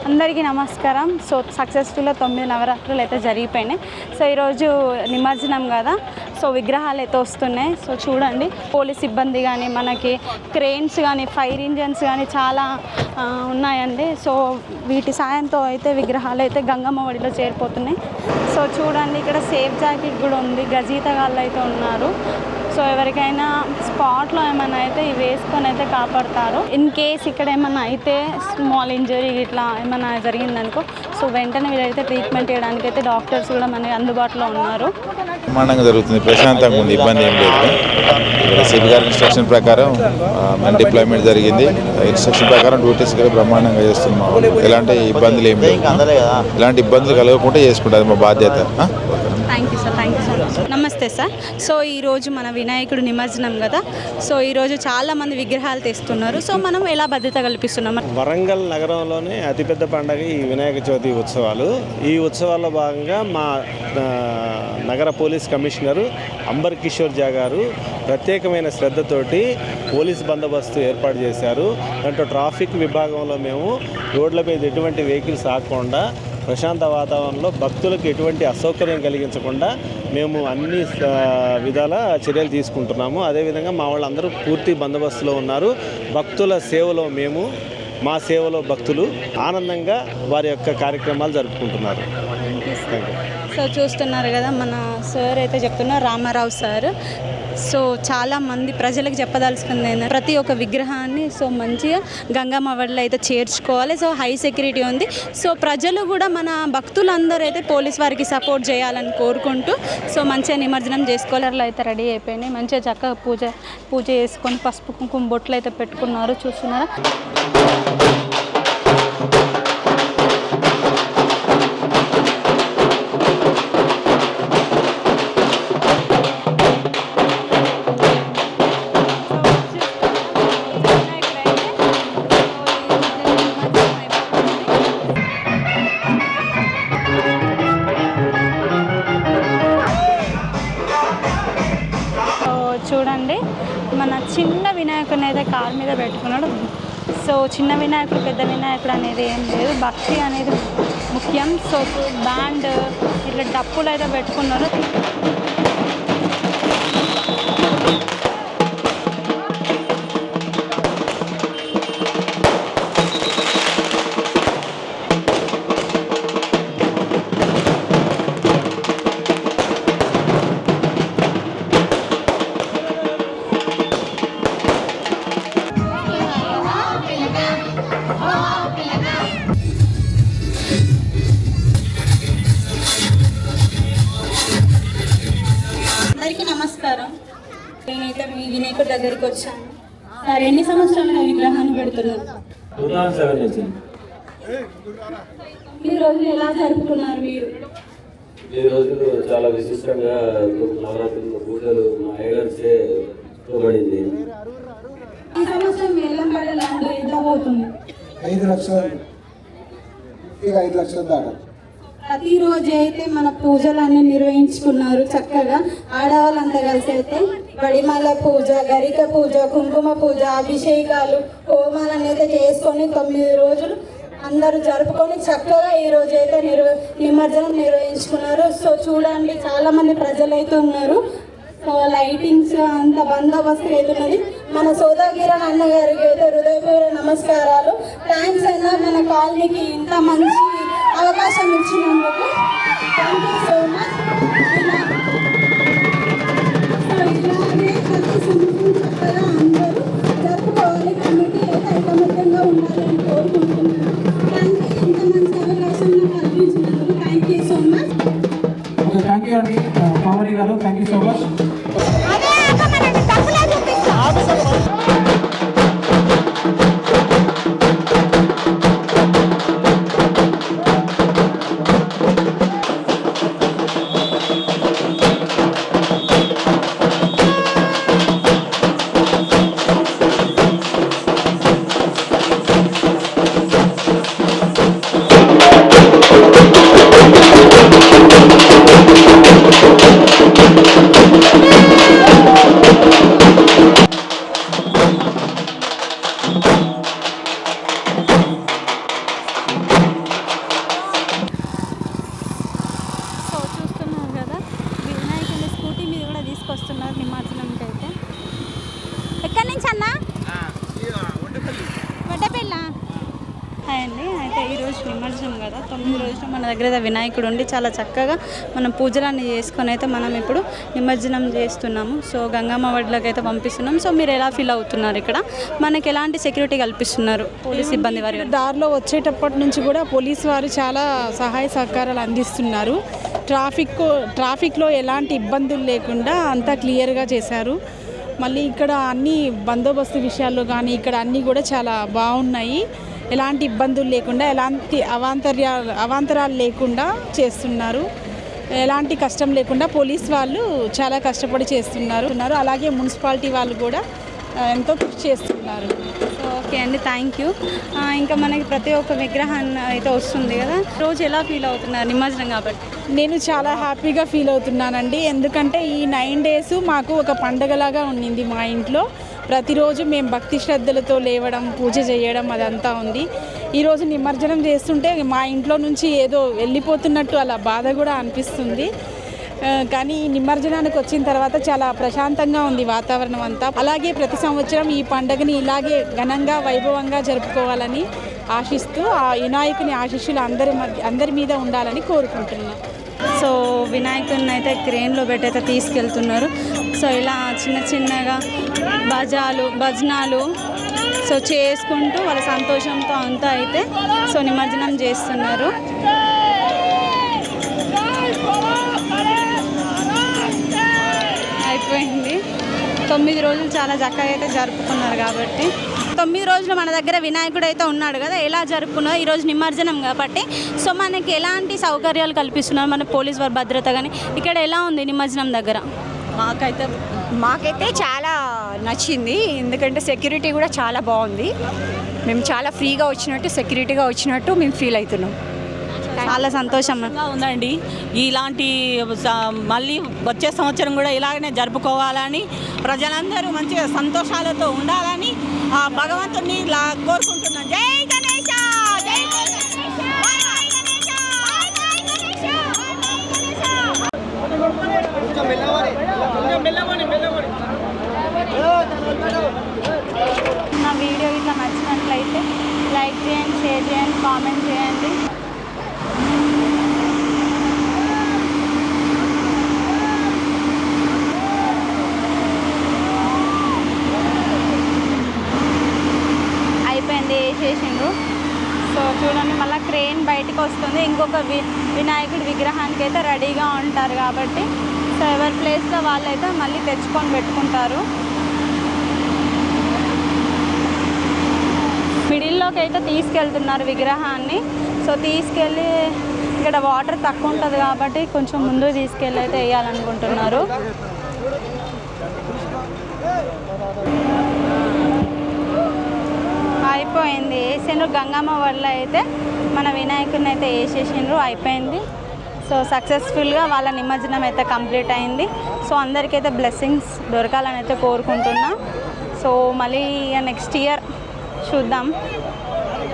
అందరికీ నమస్కారం. సో సక్సెస్ఫుల్గా 9 నవరాత్రులు అయితే జరిగిపోయినాయి. సో ఈరోజు నిమజ్జనం కదా, సో విగ్రహాలు అయితే వస్తున్నాయి. సో చూడండి, పోలీస్ సిబ్బంది కానీ, మనకి క్రెయిన్స్ కానీ, ఫైర్ ఇంజన్స్ కానీ చాలా ఉన్నాయండి. సో వీటి సాయంతో అయితే విగ్రహాలు అయితే గంగమ్మ ఒడిలో చేరిపోతున్నాయి. సో చూడండి, ఇక్కడ సేఫ్ జాకెట్ కూడా ఉంది, గజీతగాళ్ళు అయితే ఉన్నారు. సో ఎవరికైనా స్పాట్లో ఏమైనా అయితే ఇవి వేసుకొని అయితే కాపాడతారు. ఇన్ కేస్ ఇక్కడ ఏమైనా అయితే స్మాల్ ఇంజరీ ఇట్లా ఏమైనా జరిగిందనుకో, సో వెంటనే వీళ్ళైతే ట్రీట్మెంట్ చేయడానికి అయితే డాక్టర్స్ కూడా మనకి అందుబాటులో ఉన్నారు. బ్రహ్మాండంగా జరుగుతుంది, ప్రశాంతంగా ఉంది, ఇబ్బంది ఏం లేదు. ఇక్కడ సిపి గారి ఇన్స్ట్రక్షన్ ప్రకారం మన డిప్లాయ్మెంట్ జరిగింది. ఇన్స్ట్రక్షన్ ప్రకారం డ్యూటీస్ కూడా బ్రహ్మాండంగా చేస్తున్నాం. ఎలాంటి ఇబ్బందులు ఏం లేవు, ఇలాంటి ఇబ్బందులు కలగకుండా చేసుకుంటారు, మా బాధ్యత. Thank you sir, thank you so much. నమస్తే సార్. సో ఈరోజు మన వినాయకుడు నిమజ్జనం కదా, సో ఈరోజు చాలామంది విగ్రహాలు తెస్తున్నారు. సో మనం ఎలా భద్రత కల్పిస్తున్నాం? వరంగల్ నగరంలోనే అతిపెద్ద పండుగ ఈ వినాయక చవితి ఉత్సవాలు. ఈ ఉత్సవాల్లో భాగంగా మా నగర పోలీస్ కమిషనరు అంబర్ కిషోర్ జా గారు ప్రత్యేకమైన శ్రద్ధతోటి పోలీస్ బందోబస్తు ఏర్పాటు చేశారు. దాంట్లో ట్రాఫిక్ విభాగంలో మేము రోడ్ల మీద ఎటువంటి వెహికల్స్ ఆగకుండా ప్రశాంత వాతావరణంలో భక్తులకు ఎటువంటి అసౌకర్యం కలిగించకుండా మేము అన్ని విధాల చర్యలు తీసుకుంటున్నాము. అదేవిధంగా మా వాళ్ళందరూ పూర్తి బందోబస్తులో ఉన్నారు. భక్తుల సేవలో మేము, మా సేవలో భక్తులు ఆనందంగా వారి యొక్క కార్యక్రమాలు జరుపుకుంటున్నారు. సో చూస్తున్నారు కదా, మన సార్ అయితే చెప్తున్నారు, రామారావు సార్. సో చాలామంది ప్రజలకు చెప్పదలుచుకుంది ఏంటంటే, ప్రతి ఒక్క విగ్రహాన్ని సో మంచిగా గంగమ్మ ఒడిలో అయితే చేర్చుకోవాలి. సో హై సెక్యూరిటీ ఉంది. సో ప్రజలు కూడా, మన భక్తులందరూ అయితే పోలీస్ వారికి సపోర్ట్ చేయాలని కోరుకుంటూ సో మంచిగా నిమజ్జనం చేసుకోలేర్లు అయితే రెడీ అయిపోయినాయి. మంచిగా చక్కగా పూజ చేసుకొని పసుపు కుంకుమ బొట్లు అయితే పెట్టుకున్నారు. చూస్తున్నారా? చూడండి, మన చిన్న వినాయకుడిని అయితే కాలు మీద పెట్టుకున్నాడు. సో చిన్న వినాయకుడు పెద్ద వినాయకుడు అనేది ఏం లేదు, భక్తి అనేది ముఖ్యం. సో బ్యాండ్ ఇట్లా డప్పులు అయితే పెట్టుకున్నారు. నమస్కారం. నేనైతే మీ వినాయకుడి దగ్గరికి వచ్చాను. సార్, ఎన్ని సంవత్సరాలు విగ్రహాన్ని పెడుతున్నారు? ఈ రోజు ఎలా జరుపుకున్నారు మీరు? ఈ రోజు చాలా విశిష్టంగా నవరాత్రుల పూజలు మా అయ్యగారిచే పడింది. ఈ సంవత్సరం వేలంపాట లాంటి ఎంత పోతుంది? 5 లక్షలు, 5 లక్షలు దాకా. ప్రతిరోజు అయితే మన పూజలన్నీ నిర్వహించుకున్నారు చక్కగా. ఆడవాళ్ళంతా కలిసి అయితే బడిమాల పూజ, గరిక పూజ, కుంకుమ పూజ, అభిషేకాలు, హోమాలను అయితే చేసుకొని 9 రోజులు అందరూ జరుపుకొని చక్కగా ఈరోజు అయితే నిమజ్జనం నిర్వహించుకున్నారు. సో చూడండి, చాలామంది ప్రజలు అయితే ఉన్నారు. సో లైటింగ్స్ అంత బందోబస్తు అవుతున్నది. మన సోదాగిరన్ అన్నగారికి అయితే హృదయపూర్వక నమస్కారాలు. థ్యాంక్స్ అన్న, మన కాలనీకి ఇంత మంచి అవకాశం ఇచ్చినందుకు. Thank you so much. So ఇలాగే ప్రతి సంవత్సరం చక్కగా అందరూ జరుపుకోవాలి. కమిటీ అయితే ఐకమత్యంగా ఉండాలని కోరుకుంటున్నాను. థ్యాంక్ యూ, ఇంత మంచి అవకాశం కల్పించినందుకు. Thank you so much. Thank you అండి పావని గారు, థ్యాంక్ యూ సో మచ్. అయితే ఈరోజు నిమజ్జనం కదా, 9 రోజులు మన దగ్గర అయితే వినాయకుడు ఉండి చాలా చక్కగా మనం పూజలన్నీ చేసుకొని అయితే మనం ఇప్పుడు నిమజ్జనం చేస్తున్నాము. సో గంగమ్మ వడ్లకి అయితే పంపిస్తున్నాం. సో మీరు ఎలా ఫీల్ అవుతున్నారు? ఇక్కడ మనకి ఎలాంటి సెక్యూరిటీ కల్పిస్తున్నారు పోలీస్ సిబ్బంది వారి? దారిలో వచ్చేటప్పటి నుంచి కూడా పోలీసు వారు చాలా సహాయ సహకారాలు అందిస్తున్నారు. ట్రాఫిక్లో ఎలాంటి ఇబ్బందులు లేకుండా అంతా క్లియర్గా చేశారు. మళ్ళీ ఇక్కడ అన్ని బందోబస్తు విషయాల్లో కానీ ఇక్కడ అన్నీ కూడా చాలా బాగున్నాయి. ఎలాంటి ఇబ్బందులు లేకుండా, ఎలాంటి అవాంతరాలు లేకుండా చేస్తున్నారు. ఎలాంటి కష్టం లేకుండా పోలీస్ వాళ్ళు చాలా కష్టపడి చేస్తున్నారు. అలాగే మున్సిపాలిటీ వాళ్ళు కూడా ఎంతో కృషి చేస్తున్నారు. ఓకే అండి, థ్యాంక్ యూ. ఇంకా మనకి ప్రతి ఒక్క విగ్రహాన్ని అయితే వస్తుంది కదా, రోజు ఎలా ఫీల్ అవుతున్నారు నిమజ్జనం కాబట్టి? నేను చాలా హ్యాపీగా ఫీల్ అవుతున్నానండి. ఎందుకంటే ఈ 9 days మాకు ఒక పండగలాగా ఉండింది మా ఇంట్లో. ప్రతిరోజు మేము భక్తి శ్రద్ధలతో లేవడం, పూజ చేయడం అదంతా ఉంది. ఈరోజు నిమజ్జనం చేస్తుంటే మా ఇంట్లో నుంచి ఏదో వెళ్ళిపోతున్నట్టు అలా బాధ కూడా అనిపిస్తుంది. కానీ ఈ నిమజ్జనానికి వచ్చిన తర్వాత చాలా ప్రశాంతంగా ఉంది వాతావరణం అంతా. అలాగే ప్రతి సంవత్సరం ఈ పండుగని ఇలాగే ఘనంగా వైభవంగా జరుపుకోవాలని ఆశిస్తూ ఆ వినాయకుని ఆశీస్సులు అందరి మీద ఉండాలని కోరుకుంటున్నాను. సో వినాయకుడిని అయితే క్రేన్లో పెట్టి అయితే తీసుకెళ్తున్నారు. సో ఇలా చిన్న చిన్నగా భజనాలు సో చేసుకుంటూ వాళ్ళ సంతోషంతో అంతా అయితే సో నిమజ్జనం చేస్తున్నారు. అయిపోయింది. 9 రోజులు చాలా చక్కగా అయితే జరుపుకున్నారు కాబట్టి 9 రోజులు మన దగ్గర వినాయకుడు అయితే ఉన్నాడు కదా, ఎలా జరుపుకున్నారు? ఈరోజు నిమజ్జనం కాబట్టి సో మనకి ఎలాంటి సౌకర్యాలు కల్పిస్తున్నారు మన పోలీస్ వారి భద్రత కానీ? ఇక్కడ ఎలా ఉంది నిమజ్జనం దగ్గర? మాకైతే చాలా నచ్చింది. ఎందుకంటే సెక్యూరిటీ కూడా చాలా బాగుంది. మేము చాలా ఫ్రీగా వచ్చినట్టు, సెక్యూరిటీగా వచ్చినట్టు మేము ఫీల్ అవుతున్నాం. చాలా సంతోషంగా ఉందండి. ఇలాంటి మళ్ళీ వచ్చే సంవత్సరం కూడా ఇలాగనే జరుపుకోవాలని, ప్రజలందరూ మంచిగా సంతోషాలతో ఉండాలని ఆ భగవంతుని కోరుకుంటున్నాం. జై గణేశ, జై నా వీడియో ఇట్లా నచ్చినట్లయితే లైక్ చేయండి, షేర్ చేయండి, కామెంట్ చేయండి. అయిపోయింది, వేసేసిండ్రు. సో చూడండి, మళ్ళీ క్రేన్ బయటకు వస్తుంది. ఇంకొక వినాయకుడి విగ్రహానికి అయితే రెడీగా ఉంటారు కాబట్టి సో ఎవరి ప్లేస్లో వాళ్ళైతే మళ్ళీ తెచ్చుకొని పెట్టుకుంటారు. మిడిల్లోకి అయితే తీసుకెళ్తున్నారు విగ్రహాన్ని. సో తీసుకెళ్ళి ఇక్కడ వాటర్ తక్కువ ఉంటుంది కాబట్టి కొంచెం ముందు తీసుకెళ్ళి అయితే వేయాలనుకుంటున్నారు. అయిపోయింది, వేసిండ్రు. గంగమ్మ వల్ల అయితే మన వినాయకుడిని అయితే వేసేసిండ్రు. అయిపోయింది. సో సక్సెస్ఫుల్గా వాళ్ళ నిమజ్జనం అయితే కంప్లీట్ అయింది. సో అందరికైతే బ్లెస్సింగ్స్ దొరకాలని అయితే కోరుకుంటున్నా. సో మళ్ళీ నెక్స్ట్ ఇయర్ చూద్దాం.